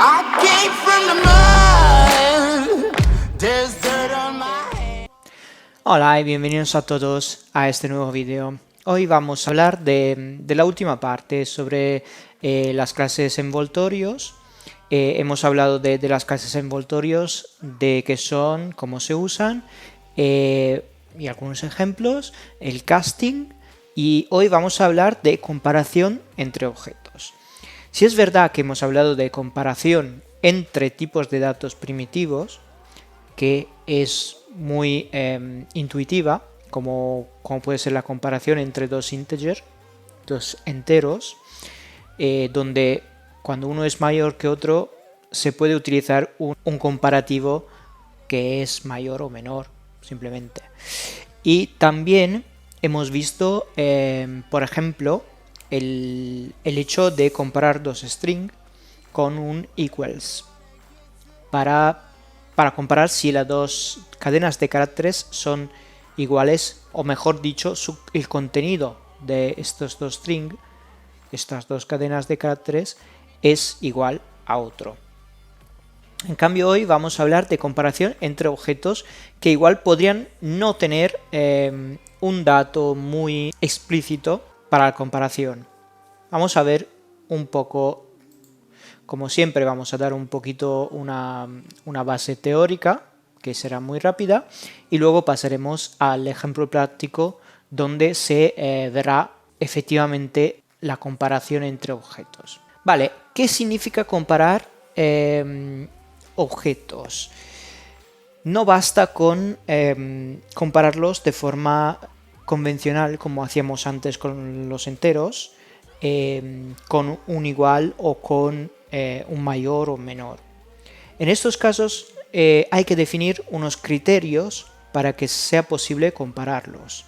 I came from the mud. There's dirt on my head. Hola y bienvenidos a todos a este nuevo vídeo. Hoy vamos a hablar de la última parte sobre las clases envoltorios. Hemos hablado de las clases envoltorios, de qué son, cómo se usan y algunos ejemplos, el casting, y hoy vamos a hablar de comparación entre objetos. Si es verdad que hemos hablado de comparación entre tipos de datos primitivos, que es muy intuitiva, como puede ser la comparación entre dos enteros, donde cuando uno es mayor que otro se puede utilizar un comparativo que es mayor o menor, simplemente. Y también hemos visto, por ejemplo, el hecho de comparar dos strings con un equals para comparar si las dos cadenas de caracteres son iguales, o mejor dicho, el contenido de estos dos strings, estas dos cadenas de caracteres, es igual a otro. En cambio, hoy vamos a hablar de comparación entre objetos que igual podrían no tener un dato muy explícito para la comparación. Vamos a ver un poco, como siempre vamos a dar un poquito una base teórica, que será muy rápida, y luego pasaremos al ejemplo práctico donde se verá efectivamente la comparación entre objetos. Vale, ¿qué significa comparar objetos? No basta con compararlos de forma convencional, como hacíamos antes con los enteros, con un igual o con un mayor o menor. En estos casos hay que definir unos criterios para que sea posible compararlos.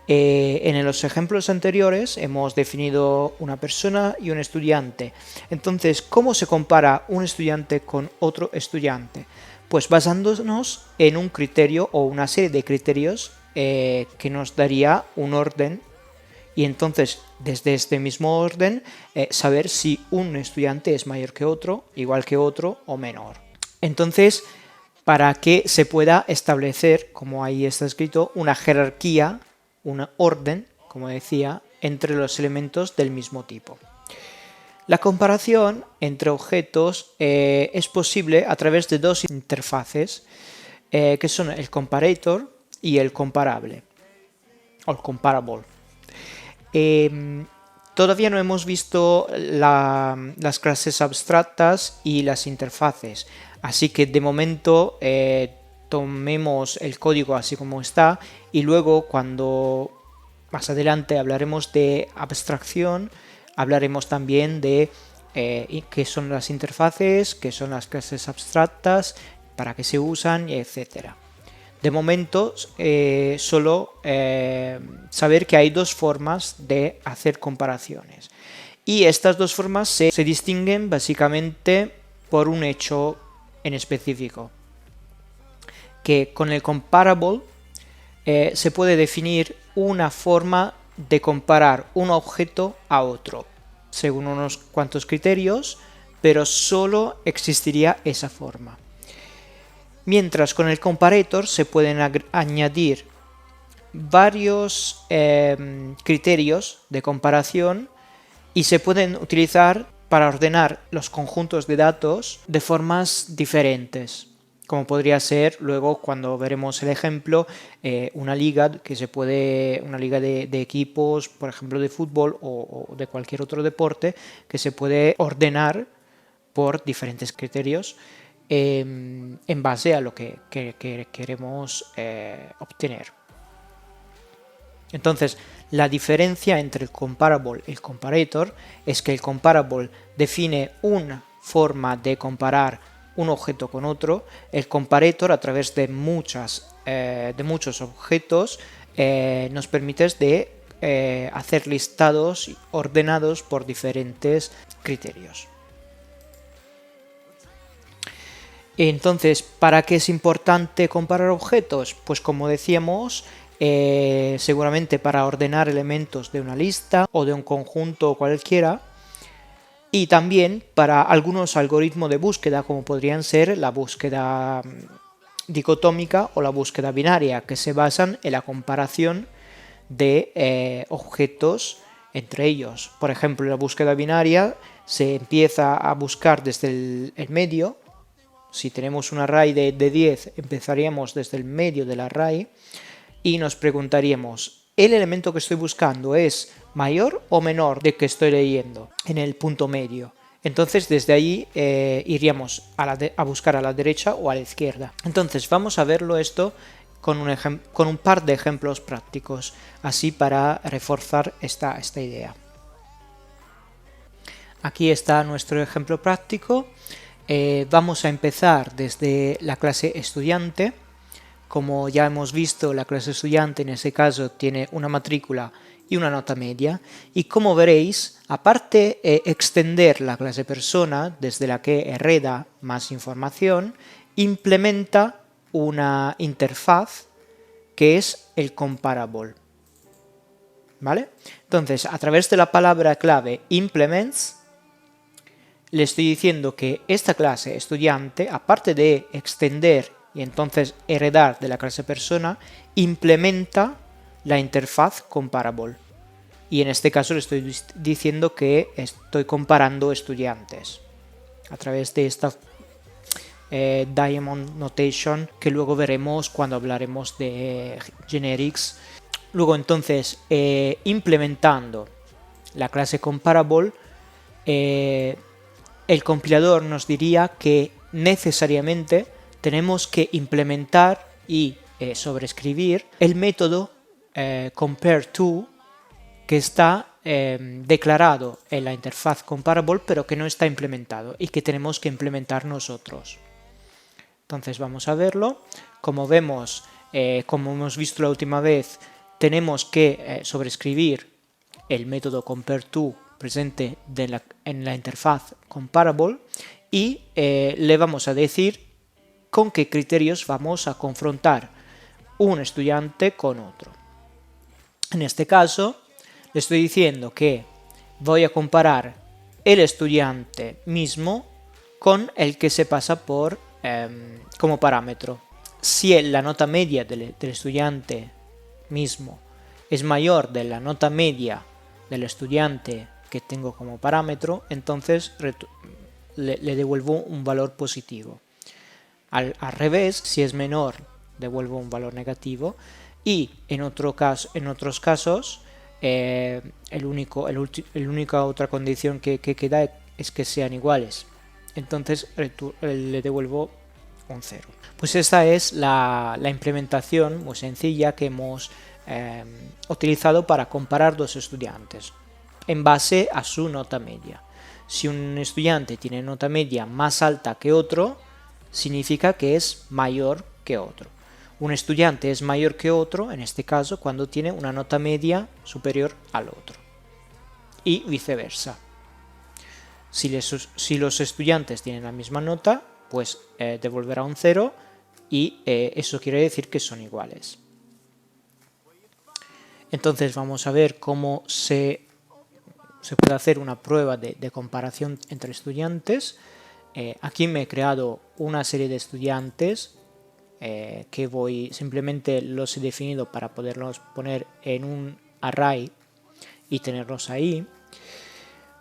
En los ejemplos anteriores hemos definido una persona y un estudiante. Entonces, ¿cómo se compara un estudiante con otro estudiante? Pues basándonos en un criterio o una serie de criterios que nos daría un orden, y entonces desde este mismo orden saber si un estudiante es mayor que otro, igual que otro o menor. Entonces, para que se pueda establecer, como ahí está escrito, una jerarquía, un orden, como decía, entre los elementos del mismo tipo. La comparación entre objetos es posible a través de dos interfaces, que son el comparator y el comparable, o el comparable. Todavía no hemos visto las clases abstractas y las interfaces, así que de momento tomemos el código así como está, y luego cuando más adelante hablaremos de abstracción, hablaremos también de qué son las interfaces, qué son las clases abstractas, para qué se usan, etc. De momento, solo saber que hay dos formas de hacer comparaciones. Y estas dos formas se distinguen básicamente por un hecho en específico. Que con el comparable se puede definir una forma de comparar un objeto a otro, según unos cuantos criterios, pero solo existiría esa forma. Mientras con el comparator se pueden añadir varios criterios de comparación y se pueden utilizar para ordenar los conjuntos de datos de formas diferentes, como podría ser luego cuando veremos el ejemplo, una liga de equipos, por ejemplo de fútbol o de cualquier otro deporte, que se puede ordenar por diferentes criterios en base a lo que queremos obtener. Entonces, la diferencia entre el comparable y el comparator es que el comparable define una forma de comparar un objeto con otro. El comparator, a través de muchos objetos, nos permite hacer listados ordenados por diferentes criterios. Entonces, ¿para qué es importante comparar objetos? Pues como decíamos, seguramente para ordenar elementos de una lista o de un conjunto cualquiera, y también para algunos algoritmos de búsqueda, como podrían ser la búsqueda dicotómica o la búsqueda binaria, que se basan en la comparación de objetos entre ellos. Por ejemplo, en la búsqueda binaria se empieza a buscar desde el medio. Si tenemos un array de 10, empezaríamos desde el medio del array y nos preguntaríamos, ¿el elemento que estoy buscando es mayor o menor del que estoy leyendo en el punto medio? Entonces desde ahí iríamos a buscar a la derecha o a la izquierda. Entonces vamos a verlo esto con un par de ejemplos prácticos, así para reforzar esta idea. Aquí está nuestro ejemplo práctico. Vamos a empezar desde la clase estudiante. Como ya hemos visto, la clase estudiante en ese caso tiene una matrícula y una nota media, y como veréis, aparte de extender la clase persona, desde la que hereda más información, implementa una interfaz que es el comparable. ¿Vale? Entonces, a través de la palabra clave implements, le estoy diciendo que esta clase estudiante, aparte de extender y entonces heredar de la clase persona, implementa la interfaz comparable. Y en este caso le estoy diciendo que estoy comparando estudiantes a través de esta Diamond Notation, que luego veremos cuando hablaremos de generics. Luego entonces, implementando la clase comparable, el compilador nos diría que necesariamente tenemos que implementar y sobreescribir el método compareTo, que está declarado en la interfaz comparable pero que no está implementado y que tenemos que implementar nosotros. Entonces vamos a verlo. Como vemos, como hemos visto la última vez, tenemos que sobreescribir el método compareTo presente en la interfaz comparable y le vamos a decir con qué criterios vamos a confrontar un estudiante con otro. En este caso, le estoy diciendo que voy a comparar el estudiante mismo con el que se pasa por como parámetro. Si la nota media del estudiante mismo es mayor de la nota media del estudiante que tengo como parámetro, entonces le devuelvo un valor positivo. Al revés, si es menor, devuelvo un valor negativo. Y en otros casos, la única otra condición que queda es que sean iguales. Entonces le devuelvo un 0. Pues esta es la implementación muy sencilla que hemos utilizado para comparar dos estudiantes en base a su nota media. Si un estudiante tiene nota media más alta que otro, significa que es mayor que otro. Un estudiante es mayor que otro, en este caso, cuando tiene una nota media superior al otro. Y viceversa. Si los estudiantes tienen la misma nota, pues devolverá un 0 y eso quiere decir que son iguales. Entonces vamos a ver cómo se puede hacer una prueba de comparación entre estudiantes. Aquí me he creado una serie de estudiantes que simplemente los he definido para poderlos poner en un array y tenerlos ahí.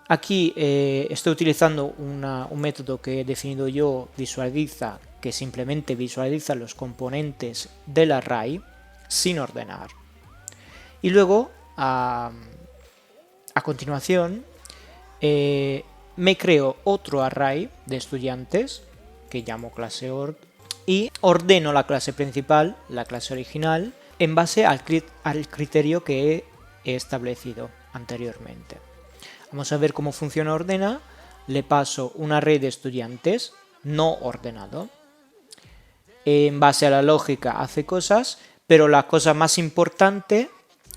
Aquí estoy utilizando un método que he definido yo, visualiza, que simplemente visualiza los componentes del array sin ordenar. Y luego, a continuación, me creo otro array de estudiantes que llamo clase org y ordeno la clase principal, la clase original, en base al criterio que he establecido anteriormente. Vamos a ver cómo funciona ordena. Le paso un array de estudiantes no ordenado. En base a la lógica hace cosas, pero la cosa más importante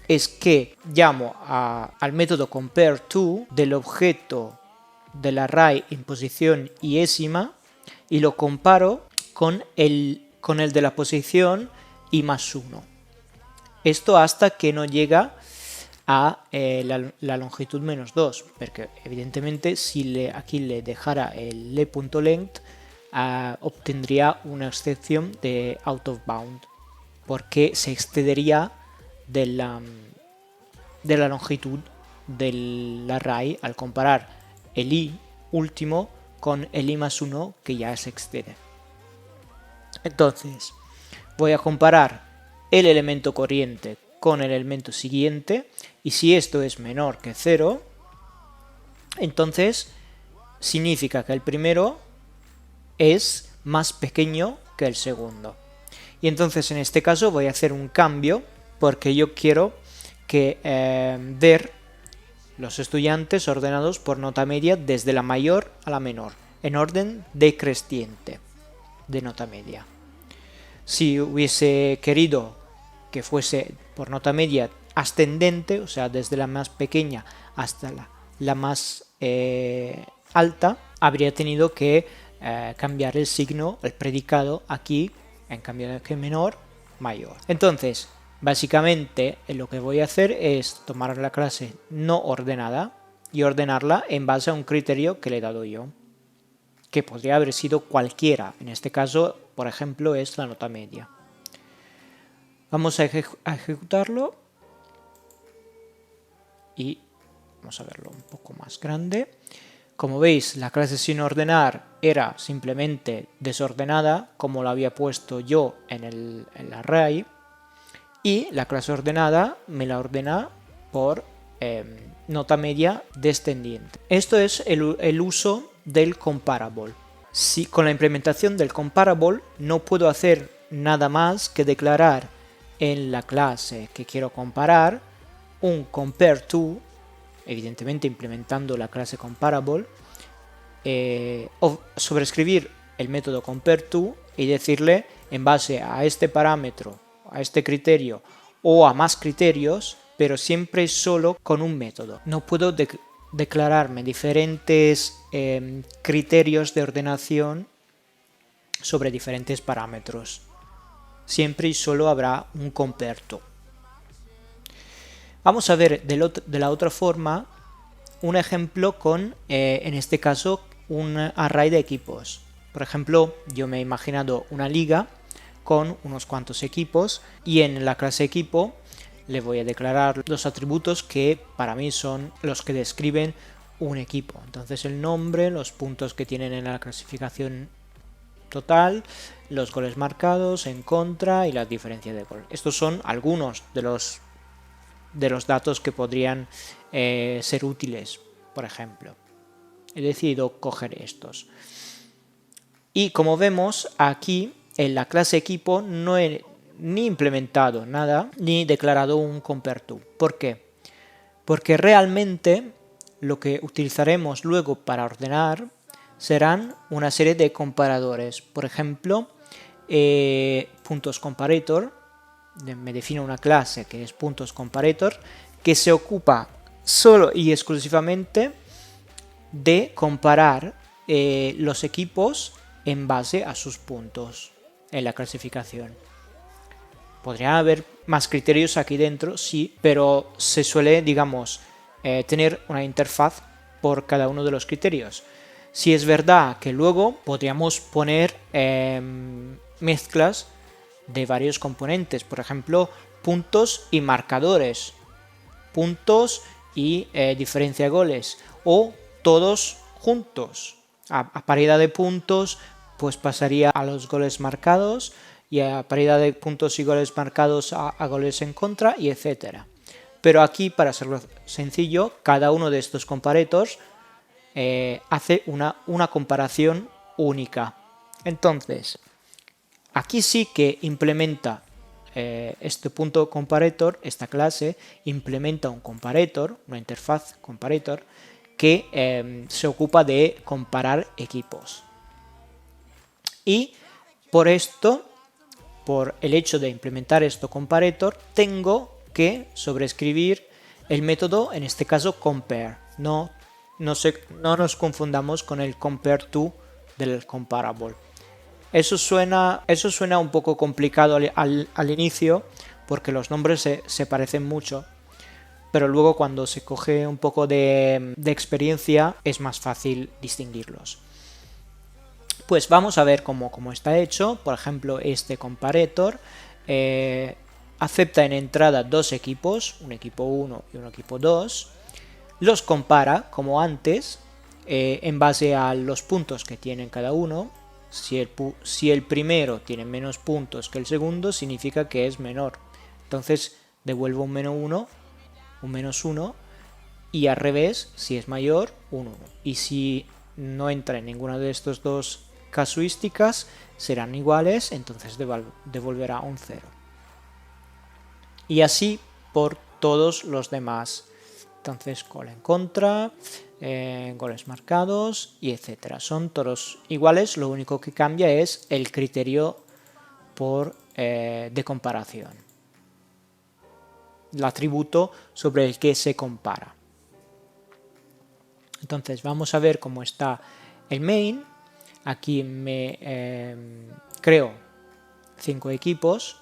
es que llamo al método compareTo del objeto del array en posición iésima y lo comparo con el de la posición i más 1. Esto hasta que no llega a la longitud menos 2, porque evidentemente si aquí le dejara el le.length obtendría una excepción de out of bound, porque se excedería de la longitud del array al comparar el i último con el i más 1 que ya se excede. Entonces voy a comparar el elemento corriente con el elemento siguiente, y si esto es menor que 0, entonces significa que el primero es más pequeño que el segundo. Y entonces en este caso voy a hacer un cambio, porque yo quiero que ver los estudiantes ordenados por nota media desde la mayor a la menor, en orden decreciente de nota media. Si hubiese querido que fuese por nota media ascendente, o sea, desde la más pequeña hasta la más alta, habría tenido que cambiar el signo, el predicado aquí, en cambio de que menor, mayor. Entonces, básicamente lo que voy a hacer es tomar la clase no ordenada y ordenarla en base a un criterio que le he dado yo, que podría haber sido cualquiera. En este caso, por ejemplo, es la nota media. Vamos a ejecutarlo y vamos a verlo un poco más grande. Como veis, la clase sin ordenar era simplemente desordenada, como lo había puesto yo en el array, y la clase ordenada me la ordena por nota media descendiente. Esto es el uso del comparable. Si con la implementación del comparable no puedo hacer nada más que declarar en la clase que quiero comparar un compareTo, evidentemente implementando la clase comparable, o sobreescribir el método compareTo y decirle, en base a este parámetro, a este criterio o a más criterios, pero siempre solo con un método. No puedo declararme diferentes criterios de ordenación sobre diferentes parámetros. Siempre y solo habrá un compareTo. Vamos a ver de la otra forma un ejemplo con, en este caso, un array de equipos. Por ejemplo, yo me he imaginado una liga con unos cuantos equipos, y en la clase equipo le voy a declarar los atributos que para mí son los que describen un equipo. Entonces el nombre, los puntos que tienen en la clasificación total, los goles marcados, en contra y la diferencia de gol. Estos son algunos de los datos que podrían ser útiles, por ejemplo. He decidido coger estos. Y como vemos aquí, en la clase equipo no he ni implementado nada, ni declarado un compareTo. ¿Por qué? Porque realmente lo que utilizaremos luego para ordenar serán una serie de comparadores. Por ejemplo, puntos comparator, me defino una clase que es puntos comparator, que se ocupa solo y exclusivamente de comparar los equipos en base a sus puntos en la clasificación. Podría haber más criterios aquí dentro, sí, pero se suele, digamos, tener una interfaz por cada uno de los criterios. Si es verdad que luego podríamos poner mezclas de varios componentes, por ejemplo, puntos y marcadores, puntos y diferencia de goles, o todos juntos. A paridad de puntos, pues pasaría a los goles marcados, y a paridad de puntos y goles marcados a goles en contra, y etcétera. Pero aquí, para hacerlo sencillo, cada uno de estos comparators hace una comparación única. Entonces, aquí sí que implementa este punto comparator, esta clase implementa un comparator, una interfaz comparator, que se ocupa de comparar equipos. Y por esto, por el hecho de implementar esto comparator, tengo que sobreescribir el método, en este caso compare. No nos confundamos con el compareTo del comparable. Eso suena un poco complicado al inicio, porque los nombres se parecen mucho, pero luego cuando se coge un poco de experiencia es más fácil distinguirlos. Pues vamos a ver cómo está hecho. Por ejemplo, este comparator acepta en entrada dos equipos, un equipo 1 y un equipo 2, los compara como antes en base a los puntos que tienen cada uno. Si el primero tiene menos puntos que el segundo, significa que es menor. Entonces devuelvo un menos 1, y al revés, si es mayor, un 1. Y si no entra en ninguna de estas dos casuísticas, serán iguales, entonces devolverá un 0. Y así por todos los demás. Entonces gol en contra, goles marcados y etcétera. Son todos iguales, lo único que cambia es el criterio de comparación. El atributo sobre el que se compara. Entonces vamos a ver cómo está el main. Aquí me creo 5 equipos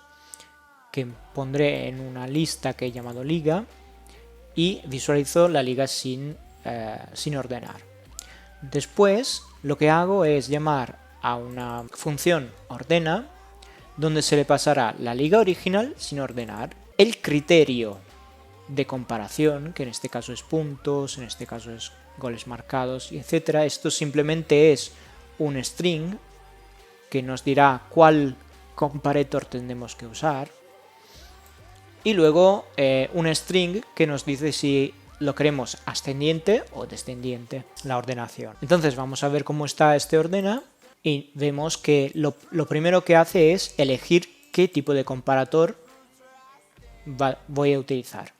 que pondré en una lista que he llamado liga y visualizo la liga sin ordenar. Después lo que hago es llamar a una función ordena, donde se le pasará la liga original sin ordenar, el criterio de comparación, que en este caso es puntos, en este caso es goles marcados y etcétera. Esto simplemente es un string que nos dirá cuál comparator tendremos que usar, y luego un string que nos dice si lo queremos ascendiente o descendiente, la ordenación. Entonces vamos a ver cómo está este ordena y vemos que lo primero que hace es elegir qué tipo de comparator voy a utilizar.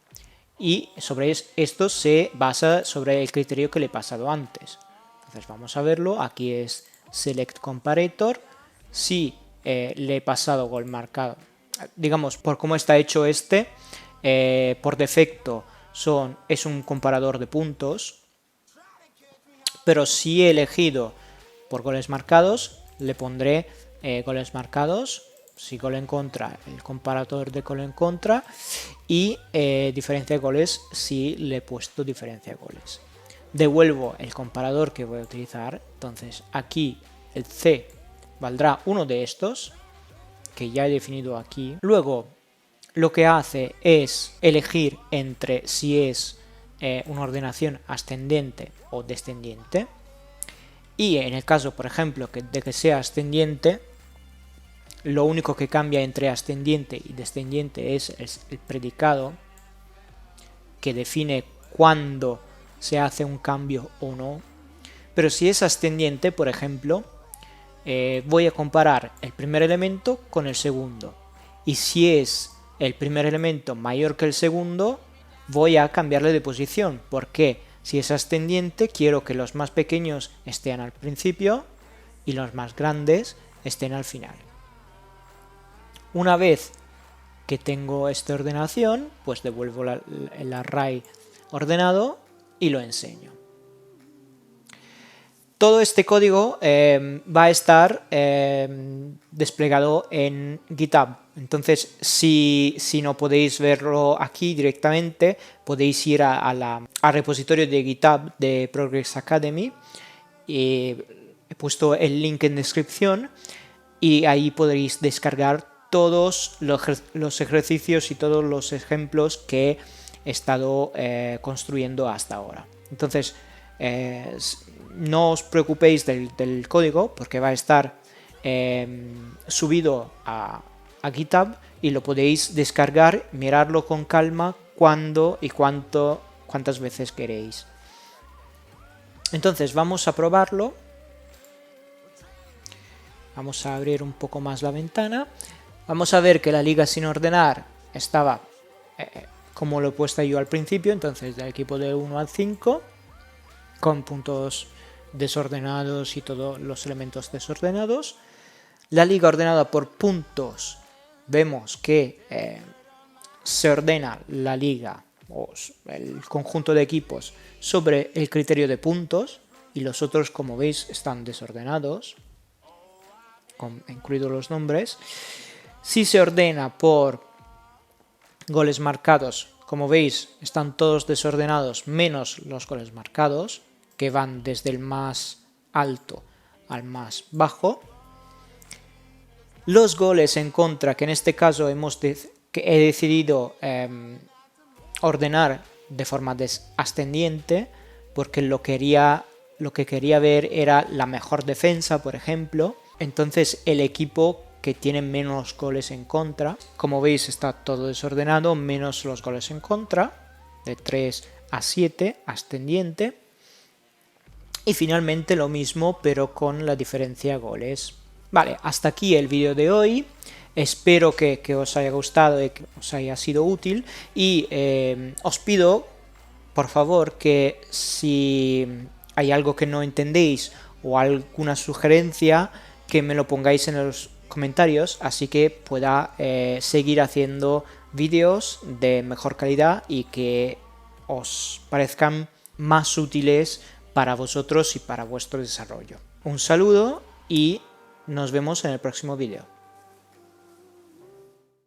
Y sobre esto se basa sobre el criterio que le he pasado antes. Entonces vamos a verlo. Aquí es select comparator. Si le he pasado gol marcado, digamos, por cómo está hecho por defecto es un comparador de puntos, pero si he elegido por goles marcados, le pondré goles marcados. Si gol en contra, el comparador de gol en contra, y diferencia de goles si le he puesto diferencia de goles. Devuelvo el comparador que voy a utilizar. Entonces aquí el C valdrá uno de estos que ya he definido aquí. Luego lo que hace es elegir entre si es una ordenación ascendente o descendiente, y en el caso, por ejemplo, de que sea ascendiente, lo único que cambia entre ascendiente y descendiente es el predicado, que define cuándo se hace un cambio o no. Pero si es ascendiente, por ejemplo, voy a comparar el primer elemento con el segundo, y si es el primer elemento mayor que el segundo, voy a cambiarle de posición, porque si es ascendiente quiero que los más pequeños estén al principio y los más grandes estén al final. Una vez que tengo esta ordenación, pues devuelvo el array ordenado y lo enseño. Todo este código va a estar desplegado en GitHub. Entonces, si no podéis verlo aquí directamente, podéis ir al repositorio de GitHub de Progress Academy. He puesto el link en descripción y ahí podréis descargar todos los ejercicios y todos los ejemplos que he estado construyendo hasta ahora. Entonces, no os preocupéis del código, porque va a estar subido a GitHub y lo podéis descargar, mirarlo con calma cuando y cuántas veces queréis. Entonces vamos a probarlo. Vamos a abrir un poco más la ventana. Vamos a ver que la liga sin ordenar estaba como lo he puesto yo al principio, entonces del equipo de 1 al 5, con puntos desordenados y todos los elementos desordenados. La liga ordenada por puntos, vemos que se ordena la liga o el conjunto de equipos sobre el criterio de puntos, y los otros, como veis, están desordenados, incluidos los nombres. Si se ordena por goles marcados, Como veis, están todos desordenados menos los goles marcados, que van desde el más alto al más bajo. Los goles en contra, que en este caso he decidido ordenar de forma ascendiente, porque lo que quería ver era la mejor defensa, por ejemplo. Entonces el equipo que tiene menos goles en contra, como veis está todo desordenado, menos los goles en contra, de 3 a 7, ascendiente. Y finalmente lo mismo, pero con la diferencia goles. Vale, hasta aquí el vídeo de hoy. Espero que os haya gustado y que os haya sido útil. Y os pido, por favor, que si hay algo que no entendéis o alguna sugerencia, que me lo pongáis en los comentarios, así que pueda seguir haciendo vídeos de mejor calidad y que os parezcan más útiles para vosotros y para vuestro desarrollo. Un saludo y nos vemos en el próximo vídeo.